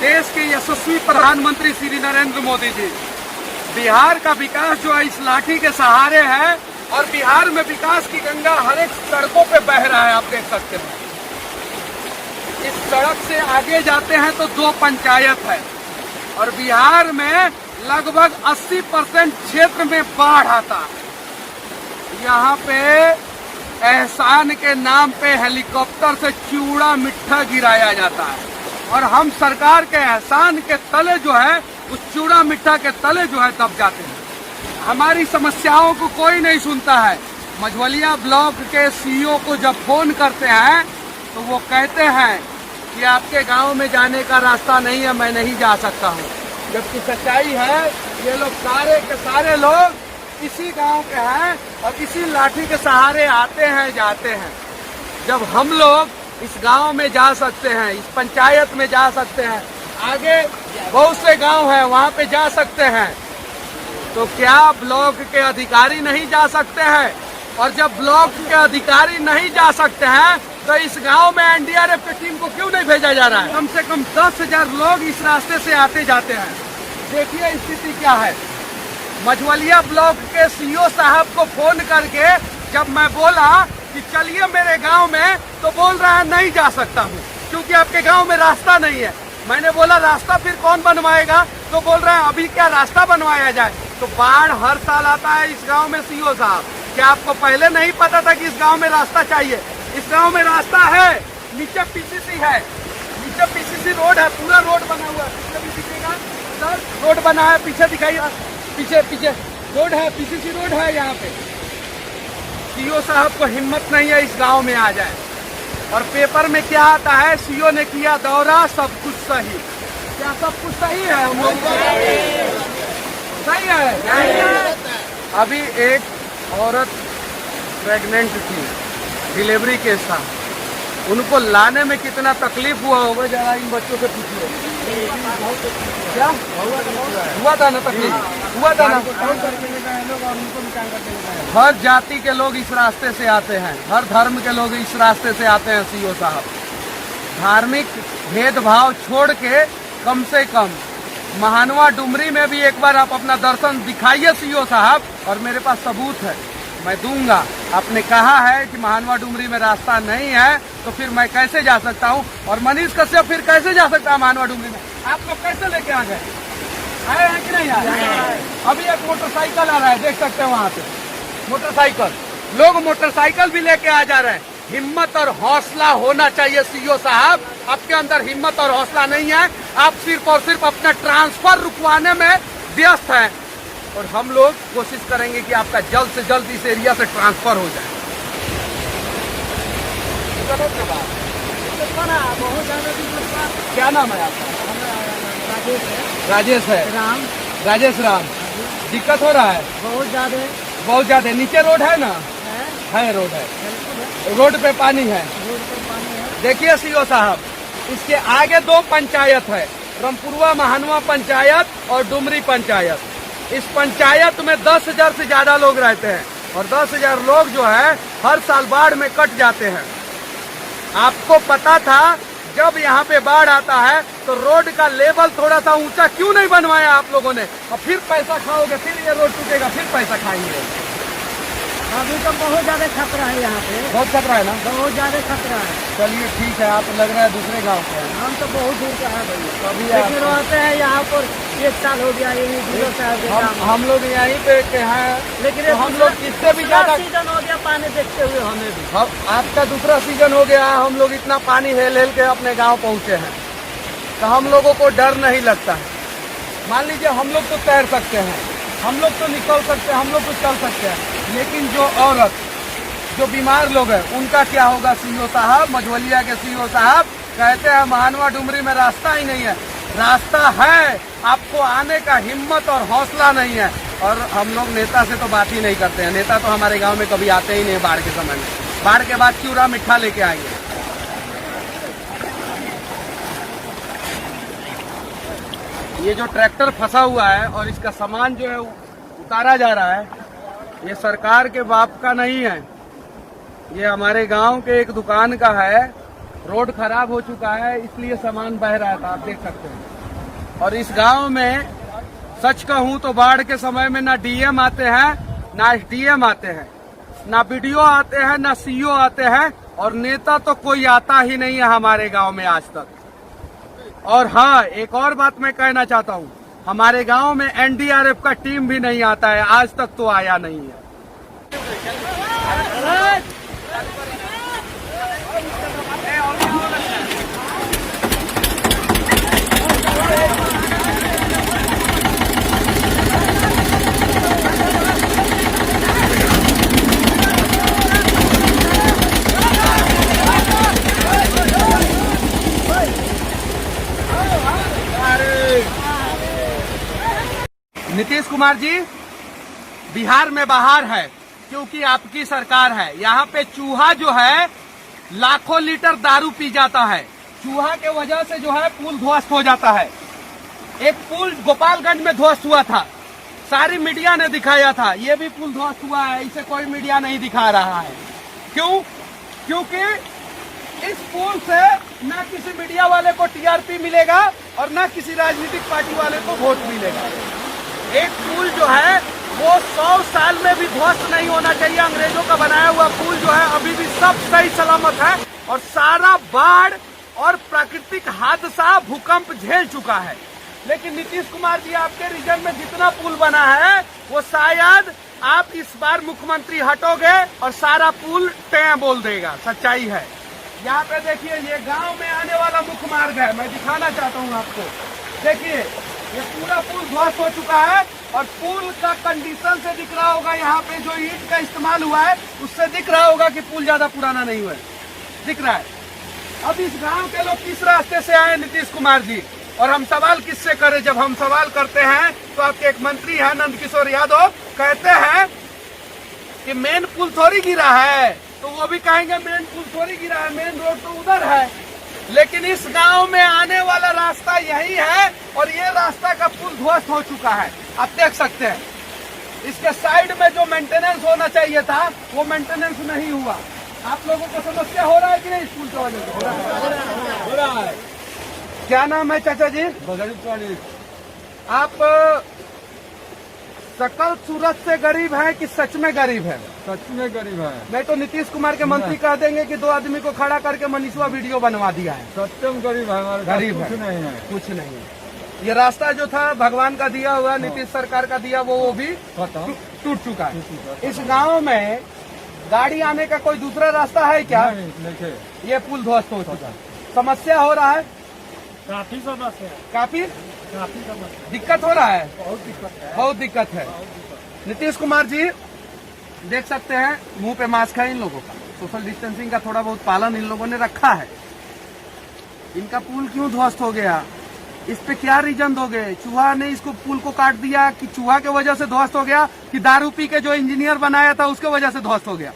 देश के यशस्वी प्रधानमंत्री श्री नरेंद्र मोदी जी, बिहार का विकास जो है इस लाठी के सहारे है और बिहार में विकास की गंगा हर एक सड़कों पे बह रहा है। आप देख सकते हैं इस सड़क से आगे जाते हैं तो 2 पंचायत है और बिहार में लगभग 80% क्षेत्र में बाढ़ आता है। यहाँ पे एहसान के नाम पे हेलीकॉप्टर से चूड़ा मिट्ठा गिराया जाता है और हम सरकार के एहसान के तले जो है उस चूड़ा मिट्ठा के तले जो है दब जाते हैं। हमारी समस्याओं को कोई नहीं सुनता है। मझवलिया ब्लॉक के सीईओ को जब फोन करते हैं तो वो कहते हैं कि आपके गांव में जाने का रास्ता नहीं है, मैं नहीं जा सकता हूं। जबकि सच्चाई है ये लोग सारे के सारे लोग इसी गांव के हैं और इसी लाठी के सहारे आते हैं जाते हैं। जब हम लोग इस गांव में जा सकते हैं, इस पंचायत में जा सकते हैं, आगे बहुत से गांव हैं वहां पे जा सकते हैं, तो क्या ब्लॉक के अधिकारी नहीं जा सकते हैं? और जब ब्लॉक के अधिकारी नहीं जा सकते हैं तो इस गांव में एनडीआरएफ की टीम को क्यों नहीं भेजा जा रहा है? कम से कम 10,000 लोग इस रास्ते से आते जाते हैं। देखिए स्थिति क्या है। मझवलिया ब्लॉक के सीईओ साहब को फोन करके जब मैं बोला कि चलिए मेरे गांव में, तो बोल रहा है नहीं जा सकता हूं क्योंकि आपके गांव में रास्ता नहीं है। मैंने बोला रास्ता फिर कौन बनवाएगा? तो बोल रहे हैं अभी क्या रास्ता बनवाया जाए। तो बाढ़ हर साल आता है इस गांव में। सीईओ साहब, क्या आपको पहले नहीं पता था कि इस गांव में रास्ता चाहिए? इस गांव में रास्ता है, नीचे पीसीसी है, नीचे पीसीसी रोड है, पूरा रोड बना हुआ है। पीछे भी दिखेगा सर, रोड बना है, पीछे दिखाइए, पीछे पीछे रोड है, पीसीसी रोड है यहाँ पे। सीईओ साहब को हिम्मत नहीं है इस गांव में आ जाए। और पेपर में क्या आता है, सीईओ ने किया दौरा, सब कुछ सही। क्या सब कुछ सही है? हम लोग सही है। अभी एक औरत प्रेग्नेंट थी, डिलीवरी के साथ, उनको लाने में कितना तकलीफ हुआ होगा, जरा इन बच्चों से पूछिए। क्या हुआ था ना? तकलीफ हुआ था ना? हर जाति के लोग इस रास्ते से आते हैं, हर धर्म के लोग इस रास्ते से आते हैं। सीईओ साहब, धार्मिक भेदभाव छोड़ के कम से कम महानवा डुमरी में भी एक बार आप अपना दर्शन दिखाइए सीईओ साहब। और मेरे पास सबूत है, मैं दूंगा। आपने कहा है कि महानवा डुमरी में रास्ता नहीं है, तो फिर मैं कैसे जा सकता हूँ? और मनीष कश्यप फिर कैसे जा सकता है महानवा डुमरी में? आप लोग कैसे लेके आ गए? आए हैं कि नहीं आए? अभी एक मोटरसाइकिल आ रहा है, देख सकते हैं वहाँ पे मोटरसाइकिल, लोग मोटरसाइकिल भी लेके आ जा रहे हैं। हिम्मत और हौसला होना चाहिए सीईओ साहब। आपके अंदर हिम्मत और हौसला नहीं है। आप सिर्फ और सिर्फ अपना ट्रांसफर रुकवाने में व्यस्त हैं। और हम लोग कोशिश करेंगे कि आपका जल्द से जल्द इस एरिया से ट्रांसफर हो जाए। क्या नाम है आपका? राजेश है। राजेश राम। दिक्कत हो रहा है? बहुत ज्यादा। नीचे रोड है ना? है रोड है, रोड पे पानी है। देखिए सीईओ साहब, इसके आगे 2 पंचायत है, रामपुरवा महानवा पंचायत और डुमरी पंचायत। इस पंचायत में 10,000 से ज्यादा लोग रहते हैं और 10,000 लोग जो है हर साल बाढ़ में कट जाते हैं। आपको पता था जब यहाँ पे बाढ़ आता है तो रोड का लेवल थोड़ा सा ऊंचा क्यों नहीं बनवाया आप लोगों ने? और फिर पैसा खाओगे, फिर ये रोड टूटेगा, फिर पैसा खाएंगे। अभी तो बहुत ज्यादा खतरा है यहाँ पे। बहुत खतरा है ना? बहुत ज्यादा खतरा है। चलिए ठीक है, आप लग रहा है दूसरे गांव के हैं। हम तो बहुत दूर का है भैया, अभी लेकिन रहते हैं यहाँ पर 1 साल हो गया। हम लोग यहीं पे के हैं, लेकिन तो हम लोग किससे भी ज्यादा सीजन हो गया पानी देखते हुए हमें भी। आपका दूसरा सीजन हो गया, हम लोग इतना पानी हेल हेल के अपने गांव पहुंचे हैं, तो हम लोगों को डर नहीं लगता है। मान लीजिए हम लोग तो तैर सकते हैं, हम लोग तो निकल सकते हैं, हम लोग तो चल सकते हैं, लेकिन जो औरत, जो बीमार लोग हैं, उनका क्या होगा? सीईओ साहब, मझवलिया के सीईओ साहब कहते हैं महानवा डुमरी में रास्ता ही नहीं है। रास्ता है, आपको आने का हिम्मत और हौसला नहीं है। और हम लोग नेता से तो बात ही नहीं करते हैं। नेता तो हमारे गांव में कभी आते ही नहीं है बाढ़ के समय में। बाढ़ के बाद चूड़ा मिठा लेके आएंगे। ये जो ट्रैक्टर फंसा हुआ है और इसका सामान जो है उतारा जा रहा है, ये सरकार के बाप का नहीं है, ये हमारे गांव के एक दुकान का है रोड खराब हो चुका है, इसलिए सामान बह रहा था, आप देख सकते हैं। और इस गांव में सच कहूं तो बाढ़ के समय में ना डीएम आते हैं, ना एसडीएम आते हैं, ना बीडीओ आते हैं, ना सीईओ आते हैं, और नेता तो कोई आता ही नहीं है हमारे गांव में आज तक। और हाँ, एक और बात मैं कहना चाहता हूं, हमारे गांव में एनडीआरएफ का टीम भी नहीं आता है, आज तक तो आया नहीं है। नीतीश कुमार जी, बिहार में बहार है क्योंकि आपकी सरकार है। यहाँ पे चूहा जो है लाखों लीटर दारू पी जाता है, चूहा के वजह से जो है पुल ध्वस्त हो जाता है। एक पुल गोपालगंज में ध्वस्त हुआ था, सारी मीडिया ने दिखाया था, ये भी पुल ध्वस्त हुआ है, इसे कोई मीडिया नहीं दिखा रहा है। क्यों? क्योंकि इस पुल से न किसी मीडिया वाले को टीआरपी मिलेगा और न किसी राजनीतिक पार्टी वाले को वोट मिलेगा। एक पुल जो है वो 100 साल में भी ध्वस्त नहीं होना चाहिए। अंग्रेजों का बनाया हुआ पुल जो है अभी भी सब सही सलामत है, और सारा बाढ़ और प्राकृतिक हादसा भूकंप झेल चुका है। लेकिन नीतीश कुमार जी, आपके रीजन में जितना पुल बना है वो शायद आप इस बार मुख्यमंत्री हटोगे और सारा पुल टें बोल देगा। सच्चाई है। यहाँ पे देखिए, ये गांव में आने वाला मुख्य मार्ग है, मैं दिखाना चाहता हूँ आपको। देखिए, ये पूरा पुल ध्वस्त हो चुका है, और पुल का कंडीशन से दिख रहा होगा, यहाँ पे जो ईंट का इस्तेमाल हुआ है उससे दिख रहा होगा कि पुल ज्यादा पुराना नहीं हुआ है, दिख रहा है। अब इस गांव के लोग किस रास्ते से आए नीतीश कुमार जी, और हम सवाल किससे करें? जब हम सवाल करते हैं तो आपके एक मंत्री हैं नंद किशोर यादव, कहते हैं कि मेन पुल थोड़ी गिरा है, तो वो भी कहेंगे मेन पुल थोड़ी गिरा है, मेन रोड तो उधर है। लेकिन इस गांव में आने वाला रास्ता यही है, और ये रास्ता का पुल ध्वस्त हो चुका है, आप देख सकते हैं। इसके साइड में जो मेंटेनेंस होना चाहिए था वो मेंटेनेंस नहीं हुआ। आप लोगों को समस्या हो रहा है कि नहीं? इस पुल की वजह से हो रहा है। क्या नाम है चाचा जी? आप सकल सूरत से गरीब हैं कि सच में गरीब है? सच में गरीब है। नहीं तो नीतीश कुमार के मंत्री कह देंगे कि 2 आदमी को खड़ा करके मनीषवा वीडियो बनवा दिया है। सत्यम गरीब है, हमारे गरीब है, कुछ नहीं है, कुछ नहीं है। ये रास्ता जो था भगवान का दिया हुआ, नीतीश सरकार का दिया, वो भी टूट चुका है। इस गांव में गाड़ी आने का कोई दूसरा रास्ता है क्या? नहीं। ये पुल ध्वस्त हो चुका है, समस्या हो रहा है, काफी समस्या, काफी समस्या, दिक्कत हो रहा है, बहुत दिक्कत है। नीतीश कुमार जी, देख सकते हैं मुंह पे मास्क है इन लोगों का, सोशल डिस्टेंसिंग का थोड़ा बहुत पालन इन लोगों ने रखा है। इनका पुल क्यों ध्वस्त हो गया? इस पे क्या रीजन दोगे? चूहा ने इसको पुल को काट दिया कि चूहा के वजह से ध्वस्त हो गया, कि दारू पी के जो इंजीनियर बनाया था उसके वजह से ध्वस्त हो गया?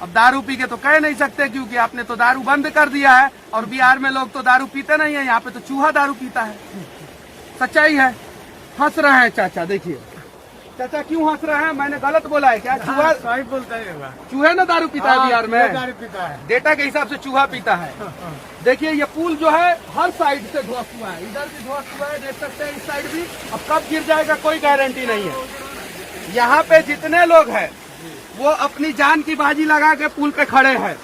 अब दारू पी के तो कह नहीं सकते, क्योंकि आपने तो दारू बंद कर दिया है, और बिहार में लोग तो दारू पीते नहीं है, यहाँ पे तो चूहा दारू पीता है। सच्चाई है। हंस रहे हैं चाचा, देखिए चाचा क्यों हंस रहे हैं? मैंने गलत बोला है क्या? चूहा सही बोलता है, चूहे ना दारू पीता है बिहार में? दारू पीता है। डेटा के हिसाब से चूहा पीता है। देखिए, ये पुल जो है हर साइड से ध्वस्त हुआ है, इधर भी ध्वस्त हुआ है, देख सकते हैं इस साइड भी। अब कब गिर जाएगा कोई गारंटी नहीं है। यहाँ पे जितने लोग हैं वो अपनी जान की बाजी लगा के पुल पे खड़े हैं।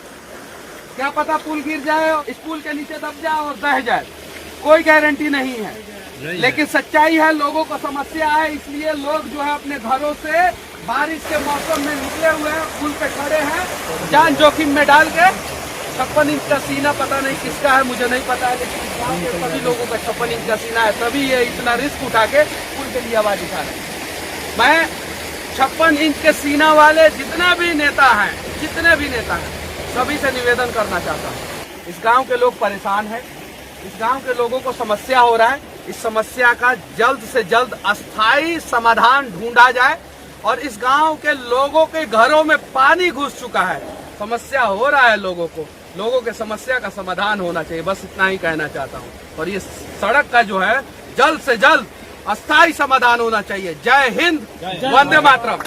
क्या पता पुल गिर जाए, इस पुल के नीचे दब जाए और बह जाए, कोई गारंटी नहीं है। लेकिन सच्चाई है, लोगों को समस्या है, इसलिए लोग जो है अपने घरों से बारिश के मौसम में निकले हुए हैं, पुल पे खड़े हैं, जान जोखिम में डाल के। 56 इंच का सीना पता नहीं किसका है, मुझे नहीं पता है, लेकिन गाँव के सभी लोगों का 56 इंच का सीना है, तभी ये इतना रिस्क उठा के पुल के लिए आवाज उठा रहे हैं। मैं 56 इंच के सीना वाले जितना भी नेता हैं, सभी से निवेदन करना चाहता हूँ। इस गांव के लोग परेशान हैं, इस गांव के लोगों को समस्या हो रहा है, इस समस्या का जल्द से जल्द अस्थायी समाधान ढूंढा जाए, और इस गांव के लोगों के घरों में पानी घुस चुका है, समस्या हो रहा है लोगों को, लोगों के समस्या का समाधान होना चाहिए, बस इतना ही कहना चाहता हूँ। और ये सड़क का जो है जल्द से जल्द अस्थायी समाधान होना चाहिए। जय हिंद, वंदे मातरम।